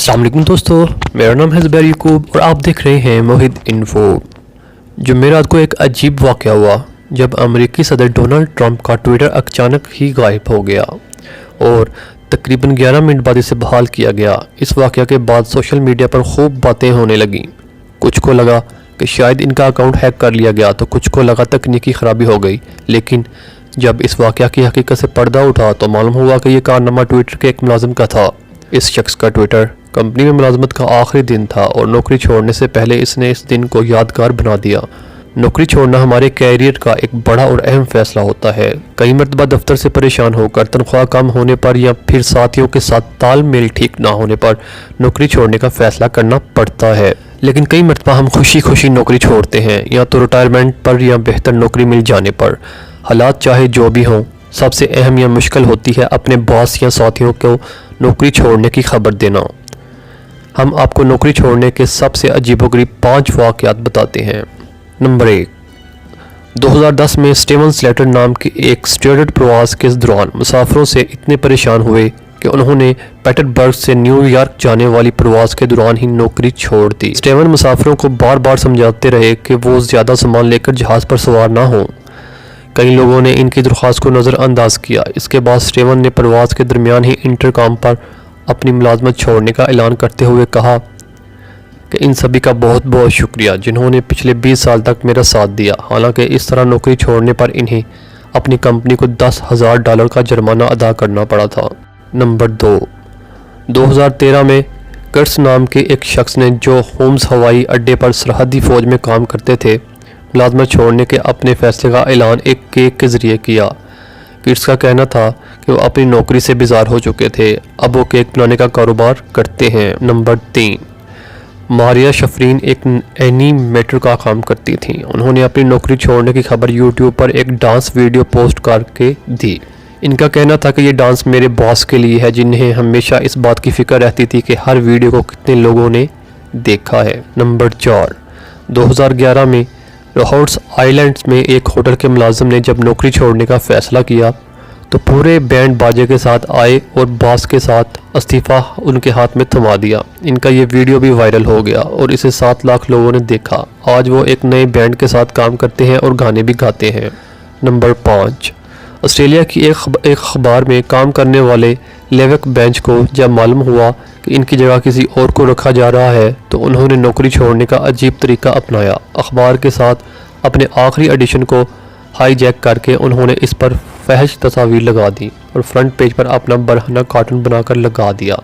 अस्सलाम वालेकुम दोस्तों, मेरा नाम है ज़ुबैर याकूब और आप देख रहे हैं मोहित इन्फो। जुमेरात को एक अजीब वाक़या हुआ जब अमेरिकी सदर डोनाल्ड ट्रंप का ट्विटर अचानक ही गायब हो गया और तकरीबन 11 मिनट बाद इसे बहाल किया गया। इस वाक़या के बाद सोशल मीडिया पर खूब बातें होने लगीं। कुछ को लगा कि शायद इनका अकाउंट हैक कर लिया गया तो कुछ को लगा तकनीकी ख़राबी हो गई, लेकिन जब इस वाक़या की हकीकत से पर्दा उठा तो मालूम हुआ कि यह कारनामा ट्विटर के एक मुलाजिम का था। इस शख्स का ट्विटर कंपनी में मुलाजमत का आखिरी दिन था और नौकरी छोड़ने से पहले इसने इस दिन को यादगार बना दिया। नौकरी छोड़ना हमारे कैरियर का एक बड़ा और अहम फैसला होता है। कई मरतबा दफ्तर से परेशान होकर, तनख्वाह कम होने पर या फिर साथियों के साथ तालमेल ठीक ना होने पर नौकरी छोड़ने का फैसला करना पड़ता है। लेकिन कई मरतबा हम खुशी खुशी नौकरी छोड़ते हैं, या तो रिटायरमेंट पर या बेहतर नौकरी मिल जाने पर। हालात चाहे जो भी हों, सबसे अहम या मुश्किल होती है अपने बॉस या साथियों को नौकरी छोड़ने की खबर देना। हम आपको नौकरी छोड़ने के सबसे अजीबोगरीब 5 वाक़यात बताते हैं। नंबर 1, 2010 में स्टीवन स्लेटर नाम के एक स्टूडेंट प्रवास के दौरान मुसाफिरों से इतने परेशान हुए कि उन्होंने पीटर्सबर्ग से न्यूयॉर्क जाने वाली प्रवास के दौरान ही नौकरी छोड़ दी। स्टीवन मुसाफिरों को बार बार समझाते रहे कि वो ज़्यादा सामान लेकर जहाज़ पर सवार ना हों। कई लोगों ने इनकी दरख्वास्त को नज़रअंदाज किया। इसके बाद स्टीवन ने प्रवास के दरमियान ही इंटरकॉम पर अपनी मुलाजमत छोड़ने का ऐलान करते हुए कहा कि इन सभी का बहुत बहुत शुक्रिया जिन्होंने पिछले 20 साल तक मेरा साथ दिया। हालांकि इस तरह नौकरी छोड़ने पर इन्हें अपनी कंपनी को $10,000 का जुर्माना अदा करना पड़ा था। नंबर 2, 2013 में कर्ट्स नाम के एक शख्स ने, जो होम्स हवाई अड्डे पर सरहदी फ़ौज में काम करते थे, मुलाजमत छोड़ने के अपने फैसले का ऐलान एक केक के ज़रिए किया। किड्स का कहना था कि वो अपनी नौकरी से बेजार हो चुके थे, अब वो केक बनाने का कारोबार करते हैं। नंबर 3, मारिया शफरीन एक एनिमेटर का काम करती थी। उन्होंने अपनी नौकरी छोड़ने की खबर यूट्यूब पर एक डांस वीडियो पोस्ट करके दी। इनका कहना था कि ये डांस मेरे बॉस के लिए है, जिन्हें हमेशा इस बात की फ़िक्र रहती थी कि हर वीडियो को कितने लोगों ने देखा है। नंबर 4, 2011 में रोड्स आइलैंड्स में एक होटल के मुलाजिम ने जब नौकरी छोड़ने का फ़ैसला किया तो पूरे बैंड बाजे के साथ आए और बॉस के साथ इस्तीफ़ा उनके हाथ में थमा दिया। इनका ये वीडियो भी वायरल हो गया और इसे 7 लाख लोगों ने देखा। आज वो एक नए बैंड के साथ काम करते हैं और गाने भी गाते हैं। नंबर 5, ऑस्ट्रेलिया की एक अखबार में काम करने वाले लेविक बेंच को जब मालूम हुआ कि इनकी जगह किसी और को रखा जा रहा है तो उन्होंने नौकरी छोड़ने का अजीब तरीका अपनाया। अखबार के साथ अपने आखिरी एडिशन को हाईजैक करके उन्होंने इस पर फहश तस्वीर लगा दी और फ्रंट पेज पर अपना बरहना कार्टून बनाकर लगा दिया।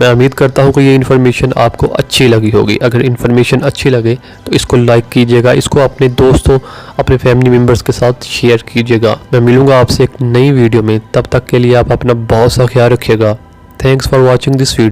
मैं उम्मीद करता हूँ कि ये इन्फॉर्मेशन आपको अच्छी लगी होगी। अगर इन्फॉर्मेशन अच्छी लगे तो इसको लाइक कीजिएगा, इसको अपने दोस्तों, अपने फैमिली मेम्बर्स के साथ शेयर कीजिएगा। मैं मिलूँगा आपसे एक नई वीडियो में, तब तक के लिए आप अपना बहुत सा ख्याल रखिएगा। Thanks for watching this video.